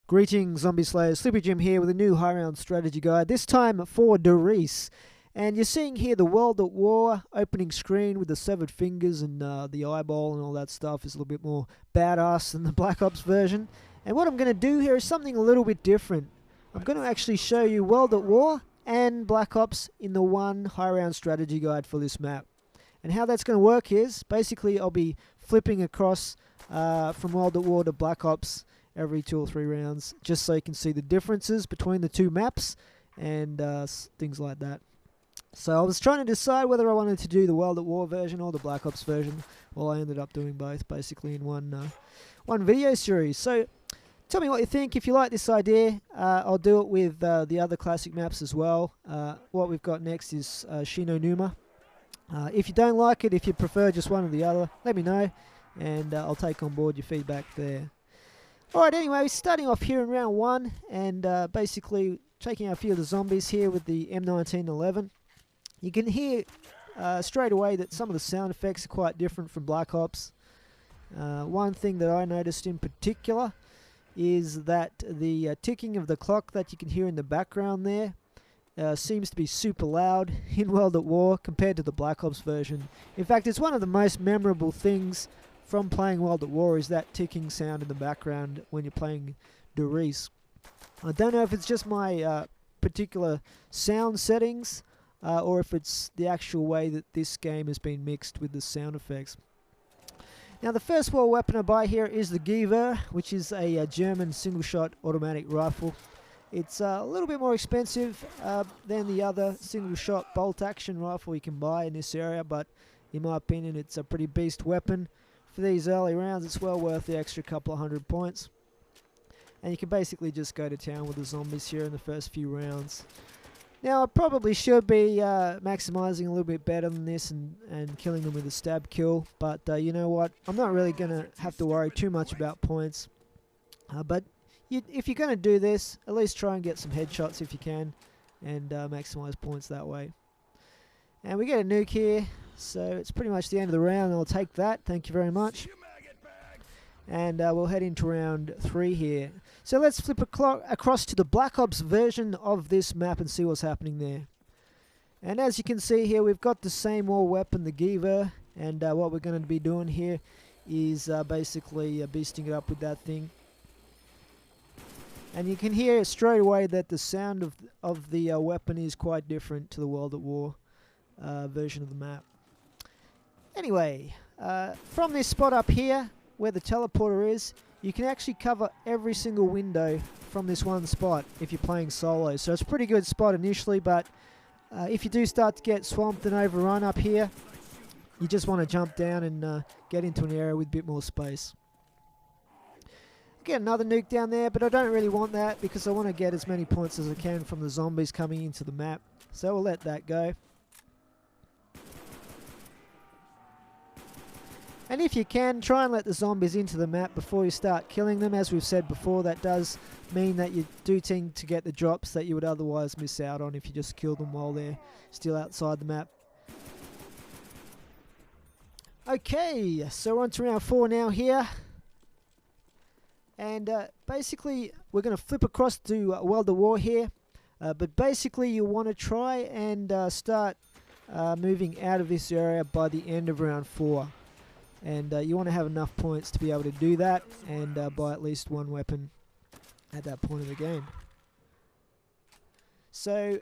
Greetings, Zombie Slayers. S1ippery Jim here with a new high round strategy guide, this time for Riese. And you're seeing here the World at War opening screen with the severed fingers and the eyeball and all that stuff is a little bit more badass than the Black Ops version. And what I'm going to do here is something a little bit different. I'm going to actually show you World at War and Black Ops in the one high round strategy guide for this map. And how that's going to work is, basically I'll be flipping across from World at War to Black Ops every 2 or 3 rounds, just so you can see the differences between the two maps and things like that. So I was trying to decide whether I wanted to do the World at War version or the Black Ops version. Well, I ended up doing both basically in one video series. So tell me what you think. If you like this idea, I'll do it with the other classic maps as well. What we've got next is Shi No Numa. If you don't like it, if you prefer just one or the other, let me know, and I'll take on board your feedback there. Alright, anyway, starting off here in round 1, and basically taking out a few of the zombies here with the M1911. You can hear straight away that some of the sound effects are quite different from Black Ops. One thing that I noticed in particular is that the ticking of the clock that you can hear in the background there seems to be super loud in World at War compared to the Black Ops version. In fact, it's one of the most memorable things from playing World at War is that ticking sound in the background when you're playing Riese. I don't know if it's just my particular sound settings or if it's the actual way that this game has been mixed with the sound effects. Now the first war weapon I buy here is the Gewehr, which is a German single-shot automatic rifle. It's a little bit more expensive than the other single-shot bolt-action rifle you can buy in this area, but in my opinion it's a pretty beast weapon. For these early rounds, it's well worth the extra couple of 100 points. And you can basically just go to town with the zombies here in the first few rounds. Now, I probably should be maximising a little bit better than this and killing them with a stab kill. But you know what? I'm not really going to have to worry too much about points. But if you're going to do this, at least try and get some headshots if you can. And maximise points that way. And we get a nuke here. So it's pretty much the end of the round. I'll take that. Thank you very much. And we'll head into round 3 here. So let's flip across to the Black Ops version of this map and see what's happening there. And as you can see here, we've got the same war weapon, the Gewehr. And what we're going to be doing here is basically beasting it up with that thing. And you can hear straight away that the sound of the weapon is quite different to the World at War version of the map. Anyway, from this spot up here, where the teleporter is, you can actually cover every single window from this one spot if you're playing solo. So it's a pretty good spot initially, but if you do start to get swamped and overrun up here, you just want to jump down and get into an area with a bit more space. Get another nuke down there, but I don't really want that because I want to get as many points as I can from the zombies coming into the map. So we'll let that go. And if you can, try and let the zombies into the map before you start killing them. As we've said before, that does mean that you do tend to get the drops that you would otherwise miss out on if you just kill them while they're still outside the map. Okay, so we're on to round 4 now here. And basically, we're going to flip across to World at War here. But basically, you want to try and start moving out of this area by the end of round 4. And you want to have enough points to be able to do that and buy at least one weapon at that point in the game. So,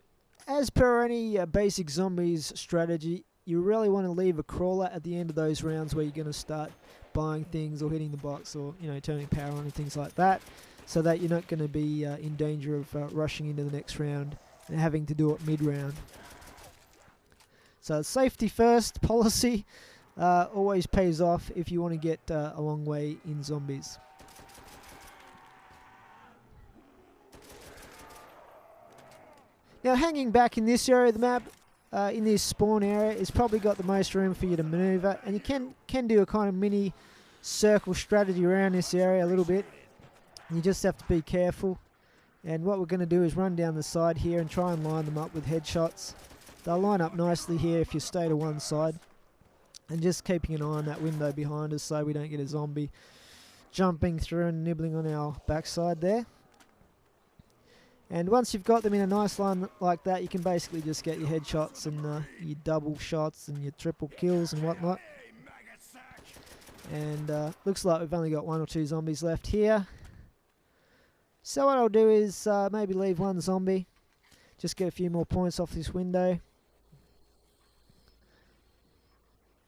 as per any basic zombies strategy, you really want to leave a crawler at the end of those rounds where you're going to start buying things or hitting the box or turning power on and things like that, so that you're not going to be in danger of rushing into the next round and having to do it mid-round. So safety first policy always pays off if you want to get a long way in zombies. Now hanging back in this area of the map, in this spawn area, it's probably got the most room for you to maneuver, and you can do a kind of mini circle strategy around this area a little bit. You just have to be careful, and what we're going to do is run down the side here and try and line them up with headshots. They'll line up nicely here if you stay to one side, and just keeping an eye on that window behind us so we don't get a zombie jumping through and nibbling on our backside there. And once you've got them in a nice line like that, you can basically just get your headshots and your double shots and your triple kills and whatnot. And looks like we've only got 1 or 2 zombies left here. So what I'll do is maybe leave 1 zombie. Just get a few more points off this window.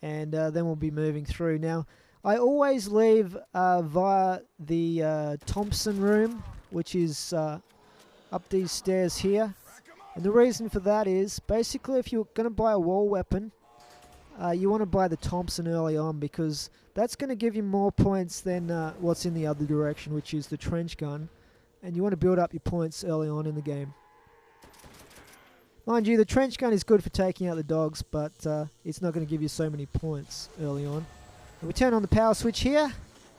And then we'll be moving through. Now, I always leave via the Thompson room, which is up these stairs here. And the reason for that is, basically if you're going to buy a wall weapon, you want to buy the Thompson early on, because that's going to give you more points than what's in the other direction, which is the trench gun. And you want to build up your points early on in the game. Mind you, the trench gun is good for taking out the dogs, but it's not going to give you so many points early on. And we turn on the power switch here.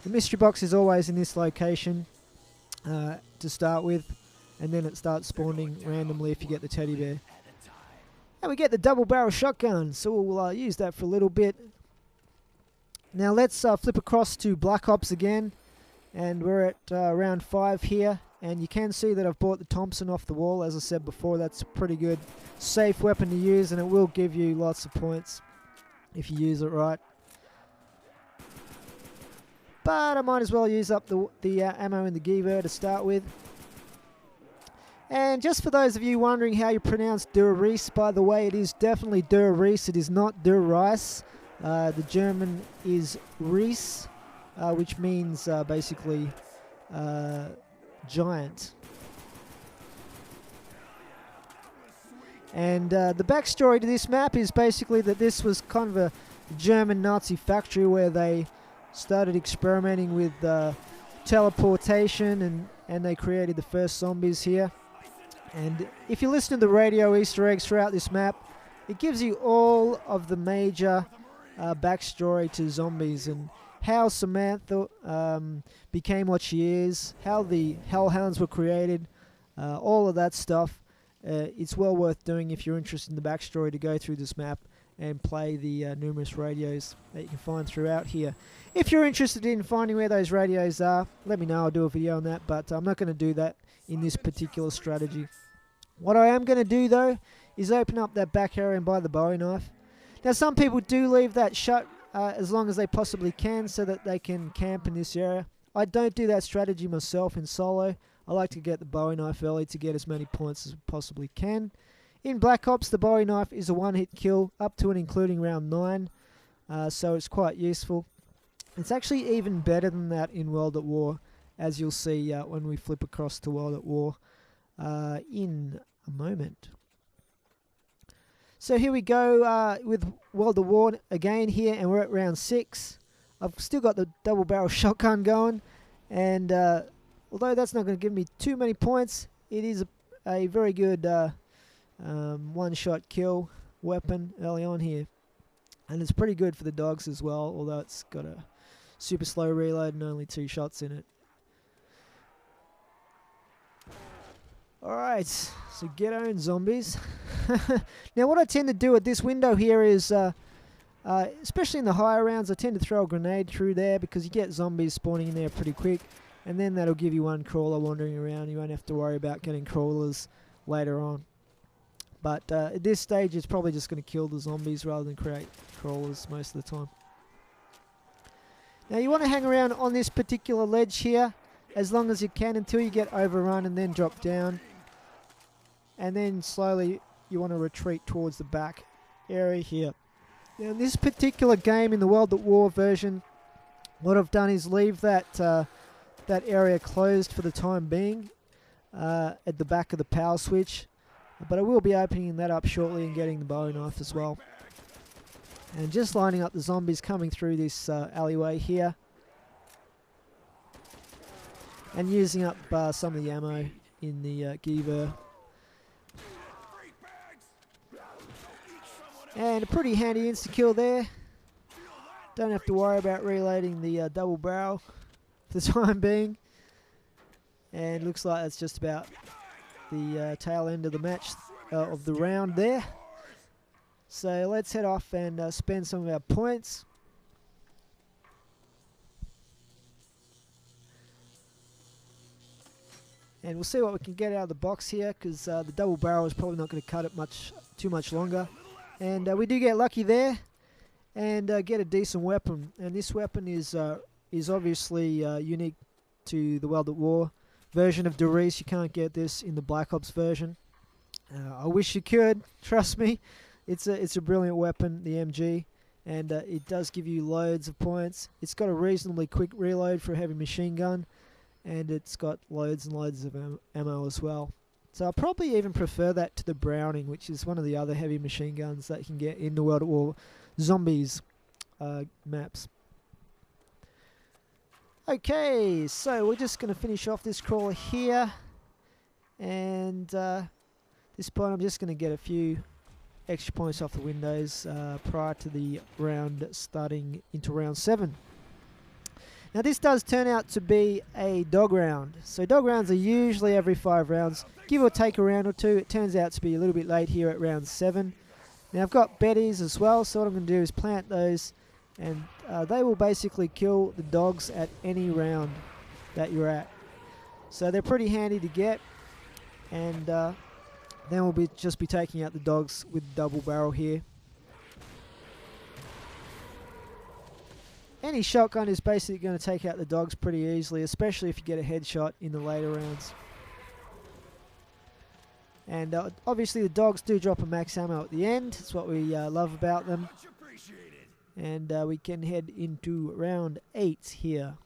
The mystery box is always in this location to start with, and then it starts spawning randomly if you get the teddy bear. And we get the double barrel shotgun, so we'll use that for a little bit. Now let's flip across to Black Ops again, and we're at round 5 here. And you can see that I've bought the Thompson off the wall. As I said before, that's a pretty good safe weapon to use, and it will give you lots of points if you use it right. But I might as well use up the ammo in the Giver to start with. And just for those of you wondering how you pronounce Der Riese, by the way, it is definitely Der Riese. It is not Der Riese. The German is Riese, which means basically giant. And the backstory to this map is basically that this was kind of a German Nazi factory where they started experimenting with teleportation, and they created the first zombies here. And if you listen to the radio Easter eggs throughout this map, it gives you all of the major backstory to zombies, and how Samantha became what she is, how the Hellhounds were created, all of that stuff. It's well worth doing if you're interested in the backstory, to go through this map and play the numerous radios that you can find throughout here. If you're interested in finding where those radios are, let me know, I'll do a video on that, but I'm not going to do that in this particular strategy. What I am going to do though is open up that back area and buy the Bowie knife. Now some people do leave that shut as long as they possibly can, so that they can camp in this area. I don't do that strategy myself in solo. I like to get the Bowie knife early to get as many points as I possibly can. In Black Ops, the Bowie knife is a one-hit kill, up to and including round 9, so it's quite useful. It's actually even better than that in World at War, as you'll see when we flip across to World at War in a moment. So here we go with World at War again here, and we're at round 6. I've still got the double barrel shotgun going, and although that's not going to give me too many points, it is a very good one-shot kill weapon early on here. And it's pretty good for the dogs as well, although it's got a super slow reload and only 2 shots in it. Alright, so get on, zombies. Now what I tend to do at this window here is, especially in the higher rounds, I tend to throw a grenade through there, because you get zombies spawning in there pretty quick, and then that'll give you one crawler wandering around. You won't have to worry about getting crawlers later on. But at this stage, it's probably just going to kill the zombies rather than create crawlers most of the time. Now you want to hang around on this particular ledge here as long as you can until you get overrun, and then drop down. And then slowly you want to retreat towards the back area here. Now in this particular game, in the World at War version, what I've done is leave that that area closed for the time being at the back of the power switch. But I will be opening that up shortly and getting the Bowie knife as well. And just lining up the zombies coming through this alleyway here. And using up some of the ammo in the Giver. And a pretty handy insta-kill there. Don't have to worry about reloading the double barrel for the time being. And looks like that's just about the tail end of the match, of the round there. So let's head off and spend some of our points. And we'll see what we can get out of the box here, because the double barrel is probably not going to cut it too much longer. And we do get lucky there, and get a decent weapon. And this weapon is obviously unique to the World at War version of Der Riese. You can't get this in the Black Ops version. I wish you could. Trust me, it's a brilliant weapon, the MG, and it does give you loads of points. It's got a reasonably quick reload for a heavy machine gun, and it's got loads and loads of ammo as well. So I probably even prefer that to the Browning, which is one of the other heavy machine guns that you can get in the World at War Zombies maps. Okay, so we're just going to finish off this crawler here, and this point I'm just going to get a few extra points off the windows prior to the round starting into round 7. Now this does turn out to be a dog round. So dog rounds are usually every 5 rounds, give or take a round or 2. It turns out to be a little bit late here at round 7. Now I've got betties as well, so what I'm going to do is plant those, and they will basically kill the dogs at any round that you're at. So they're pretty handy to get, and then we'll just be taking out the dogs with double barrel here. Any shotgun is basically going to take out the dogs pretty easily, especially if you get a headshot in the later rounds. And obviously the dogs do drop a max ammo at the end. That's what we love about them. And we can head into round 8 here.